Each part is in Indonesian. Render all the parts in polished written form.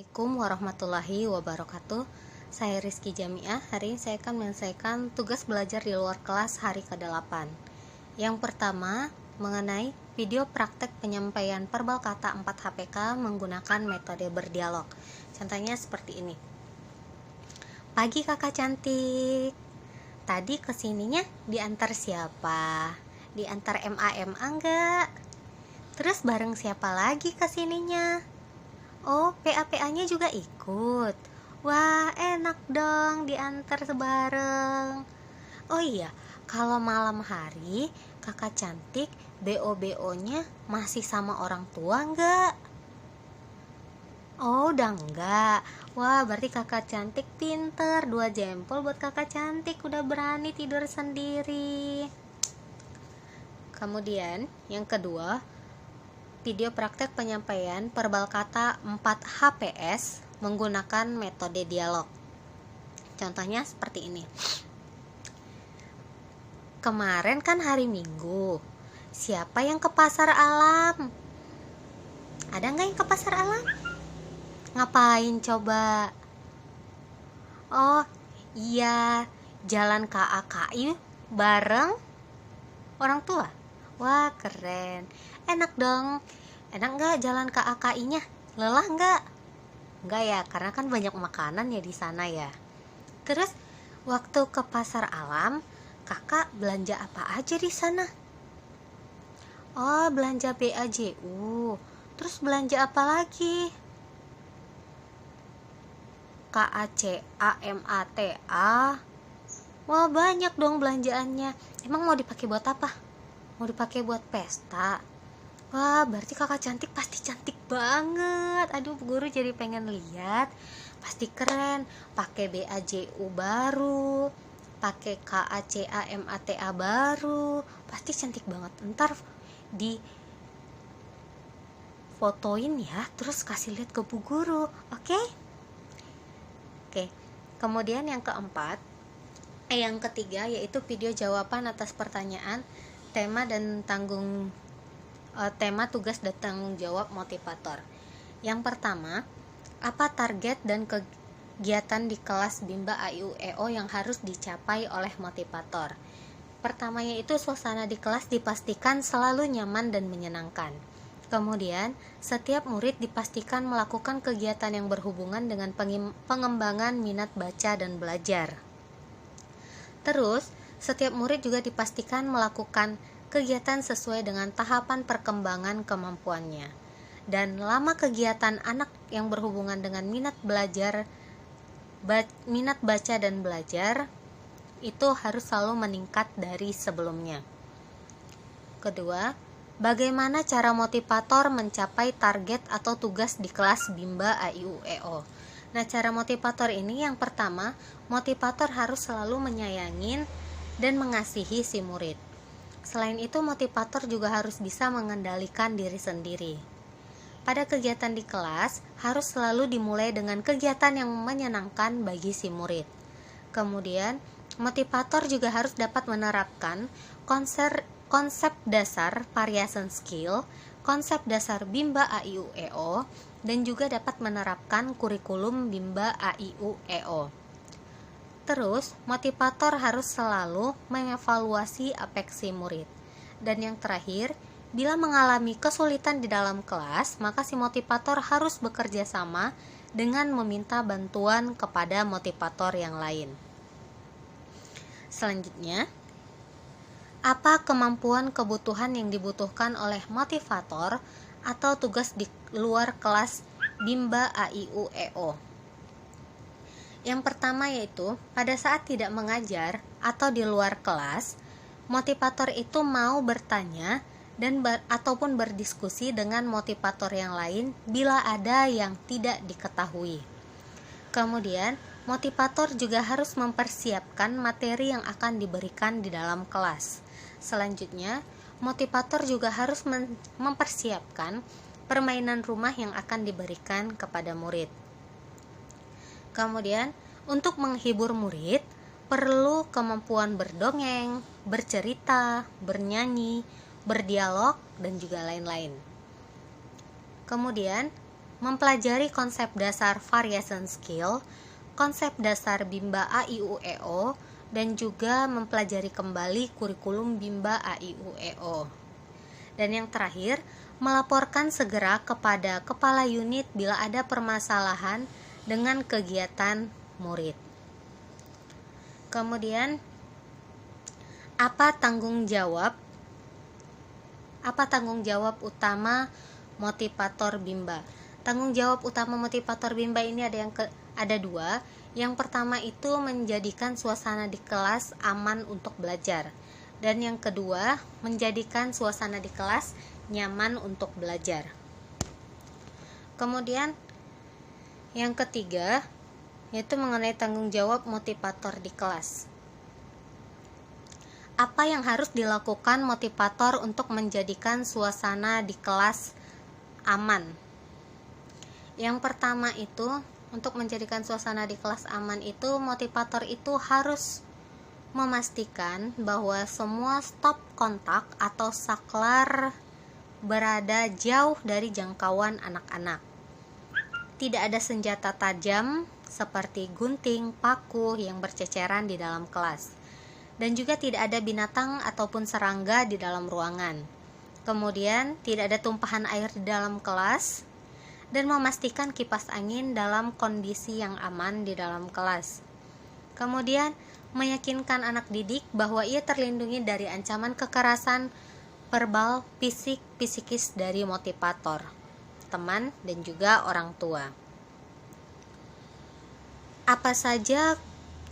Assalamualaikum warahmatullahi wabarakatuh. Saya Rizky Jamiah. Hari ini saya akan menyelesaikan tugas belajar di luar kelas hari ke-8. Yang pertama, mengenai video praktek penyampaian verbal kata 4 HPK menggunakan metode berdialog. Contohnya seperti ini. Pagi kakak cantik. Tadi kesininya diantar siapa? Diantar MA enggak? Terus bareng siapa lagi kesininya? Oh, PA-PA-nya juga ikut. Wah, enak dong diantar sebareng. Oh iya, kalau malam hari kakak cantik BO-BO-nya masih sama orang tua enggak? Oh, udah enggak. Wah, berarti kakak cantik pinter. 2 jempol buat kakak cantik, udah berani tidur sendiri. Kemudian, yang kedua, video praktek penyampaian verbal kata 4 HPS menggunakan metode dialog. Contohnya seperti ini. Kemarin kan hari Minggu. Siapa yang ke pasar alam? Ada nggak yang ke pasar alam? Ngapain coba? Oh, iya, jalan KAKI bareng orang tua. Wah, keren. Enak dong. Enak nggak jalan KAKI-nya? Lelah nggak? Nggak ya, karena kan banyak makanan ya di sana ya. Terus waktu ke pasar alam, kakak belanja apa aja di sana? Oh, belanja BAJU. Terus belanja apa lagi? KACAMATA. Wah, banyak dong belanjaannya. Emang mau dipakai buat apa? Mau dipakai buat pesta? Wah, berarti kakak cantik pasti cantik banget. Aduh, guru jadi pengen lihat. Pasti keren. Pakai BAJU baru, pakai KACAMATA baru. Pasti cantik banget. Ntar di fotoin ya, terus kasih lihat ke bu guru. Oke? Oke. Kemudian yang ketiga yaitu video jawaban atas pertanyaan tema tugas dan tanggung jawab motivator. Yang pertama, apa target dan kegiatan di kelas Bimba AIU-EO yang harus dicapai oleh motivator? Pertamanya itu suasana di kelas dipastikan selalu nyaman dan menyenangkan. Kemudian, setiap murid dipastikan melakukan kegiatan yang berhubungan dengan pengembangan minat baca dan belajar. Terus, setiap murid juga dipastikan melakukan kegiatan sesuai dengan tahapan perkembangan kemampuannya. Dan lama kegiatan anak yang berhubungan dengan minat baca dan belajar itu harus selalu meningkat dari sebelumnya. Kedua, bagaimana cara motivator mencapai target atau tugas di kelas Bimba AIU-EO? Nah, cara motivator ini yang pertama, motivator harus selalu menyayangin dan mengasihi si murid. Selain itu, motivator juga harus bisa mengendalikan diri sendiri. Pada kegiatan di kelas, harus selalu dimulai dengan kegiatan yang menyenangkan bagi si murid. Kemudian, motivator juga harus dapat menerapkan konsep dasar variation skill, konsep dasar Bimba AIU-EO, dan juga dapat menerapkan kurikulum Bimba AIU-EO. Terus, motivator harus selalu mengevaluasi apeksi murid. Dan yang terakhir, bila mengalami kesulitan di dalam kelas, maka si motivator harus bekerja sama dengan meminta bantuan kepada motivator yang lain. Selanjutnya, apa kemampuan kebutuhan yang dibutuhkan oleh motivator atau tugas di luar kelas Bimba AIU-EO? Yang pertama yaitu, pada saat tidak mengajar atau di luar kelas, motivator itu mau bertanya ataupun berdiskusi dengan motivator yang lain bila ada yang tidak diketahui. Kemudian, motivator juga harus mempersiapkan materi yang akan diberikan di dalam kelas. Selanjutnya, motivator juga harus mempersiapkan permainan rumah yang akan diberikan kepada murid. Kemudian, untuk menghibur murid, perlu kemampuan berdongeng, bercerita, bernyanyi, berdialog, dan juga lain-lain. Kemudian, mempelajari konsep dasar variation skill, konsep dasar Bimba A-I-U-E-O, dan juga mempelajari kembali kurikulum Bimba A-I-U-E-O. Dan yang terakhir, melaporkan segera kepada kepala unit bila ada permasalahan dengan kegiatan murid. Kemudian, apa tanggung jawab utama motivator Bimba? Tanggung jawab utama motivator Bimba ini ada dua. Yang pertama itu menjadikan suasana di kelas aman untuk belajar, dan yang kedua menjadikan suasana di kelas nyaman untuk belajar. Kemudian yang ketiga yaitu mengenai tanggung jawab motivator di kelas. Apa yang harus dilakukan motivator untuk menjadikan suasana di kelas aman? Yang pertama itu, untuk menjadikan suasana di kelas aman itu, motivator itu harus memastikan bahwa semua stop kontak atau saklar berada jauh dari jangkauan anak-anak. Tidak ada senjata tajam seperti gunting, paku yang berceceran di dalam kelas. Dan juga tidak ada binatang ataupun serangga di dalam ruangan. Kemudian tidak ada tumpahan air di dalam kelas, dan memastikan kipas angin dalam kondisi yang aman di dalam kelas. Kemudian meyakinkan anak didik bahwa ia terlindungi dari ancaman kekerasan verbal, fisik, psikis dari motivator, teman, dan juga orang tua. Apa saja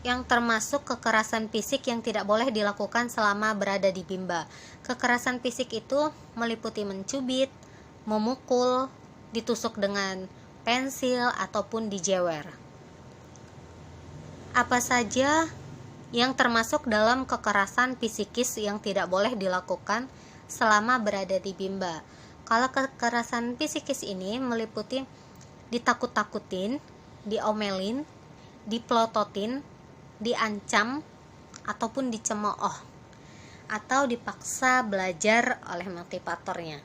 yang termasuk kekerasan fisik yang tidak boleh dilakukan selama berada di Bimba? Kekerasan fisik itu meliputi mencubit, memukul, ditusuk dengan pensil, ataupun dijewer. Apa saja yang termasuk dalam kekerasan psikis yang tidak boleh dilakukan selama berada di Bimba? Kalau kekerasan psikis ini meliputi ditakut-takutin, diomelin, dipelototin, diancam, ataupun dicemooh, atau dipaksa belajar oleh motivatornya.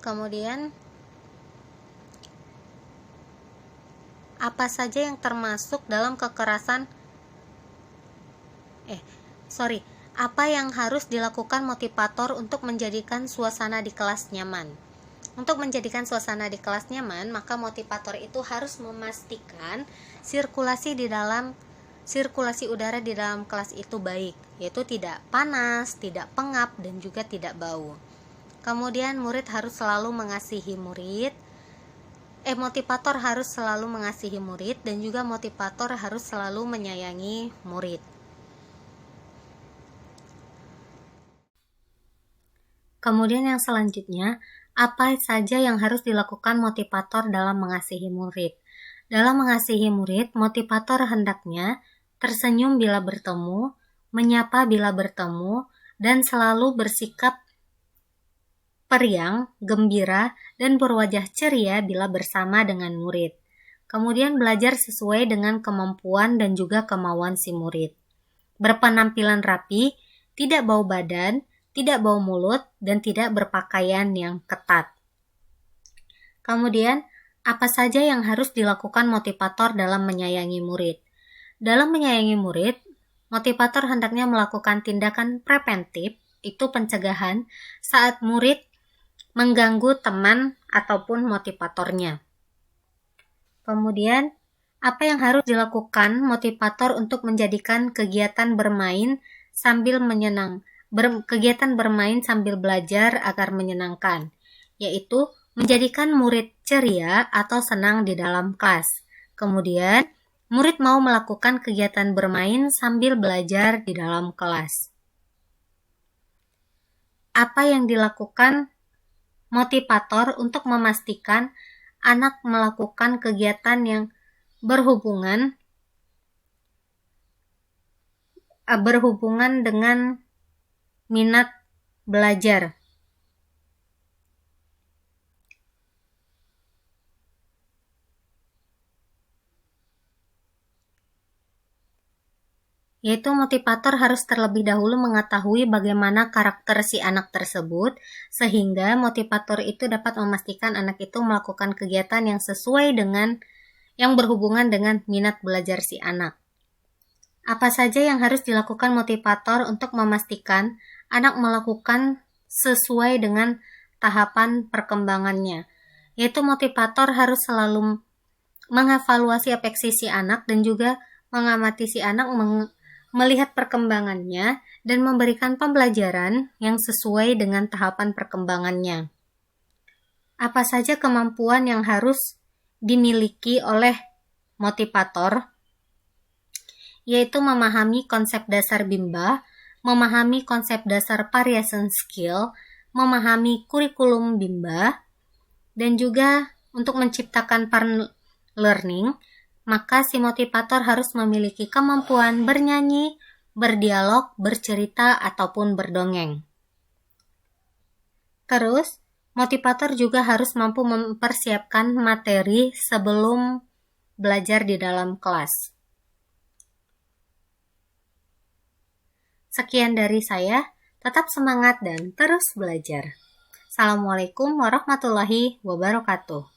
Kemudian, apa saja yang termasuk dalam apa yang harus dilakukan motivator untuk menjadikan suasana di kelas nyaman? Untuk menjadikan suasana di kelas nyaman, maka motivator itu harus memastikan sirkulasi udara di dalam kelas itu baik, yaitu tidak panas, tidak pengap, dan juga tidak bau. Kemudian motivator harus selalu mengasihi murid, dan juga motivator harus selalu menyayangi murid. Kemudian yang selanjutnya, apa saja yang harus dilakukan motivator dalam mengasihi murid? Dalam mengasihi murid, motivator hendaknya tersenyum bila bertemu, menyapa bila bertemu, dan selalu bersikap periang, gembira, dan berwajah ceria bila bersama dengan murid. Kemudian belajar sesuai dengan kemampuan dan juga kemauan si murid. Berpenampilan rapi, tidak bau badan, tidak bau mulut, dan tidak berpakaian yang ketat. Kemudian, apa saja yang harus dilakukan motivator dalam menyayangi murid? Dalam menyayangi murid, motivator hendaknya melakukan tindakan preventif, itu pencegahan, saat murid mengganggu teman ataupun motivatornya. Kemudian, apa yang harus dilakukan motivator untuk menjadikan kegiatan bermain sambil belajar agar menyenangkan, yaitu menjadikan murid ceria atau senang di dalam kelas. Kemudian, murid mau melakukan kegiatan bermain sambil belajar di dalam kelas. Apa yang dilakukan motivator untuk memastikan anak melakukan kegiatan yang berhubungan dengan minat belajar. yaitu motivator harus terlebih dahulu mengetahui bagaimana karakter si anak tersebut, sehingga motivator itu dapat memastikan anak itu melakukan kegiatan yang sesuai dengan yang berhubungan dengan minat belajar si anak. Apa saja yang harus dilakukan motivator untuk memastikan anak melakukan sesuai dengan tahapan perkembangannya? Yaitu motivator harus selalu mengevaluasi apeksi si anak dan juga mengamati si anak, melihat perkembangannya dan memberikan pembelajaran yang sesuai dengan tahapan perkembangannya. Apa saja kemampuan yang harus dimiliki oleh motivator? Yaitu memahami konsep dasar Bimba, memahami konsep dasar variation skill, memahami kurikulum Bimba, dan juga untuk menciptakan pattern learning, maka si motivator harus memiliki kemampuan bernyanyi, berdialog, bercerita, ataupun berdongeng. Terus, motivator juga harus mampu mempersiapkan materi sebelum belajar di dalam kelas. Sekian dari saya, tetap semangat dan terus belajar. Assalamualaikum warahmatullahi wabarakatuh.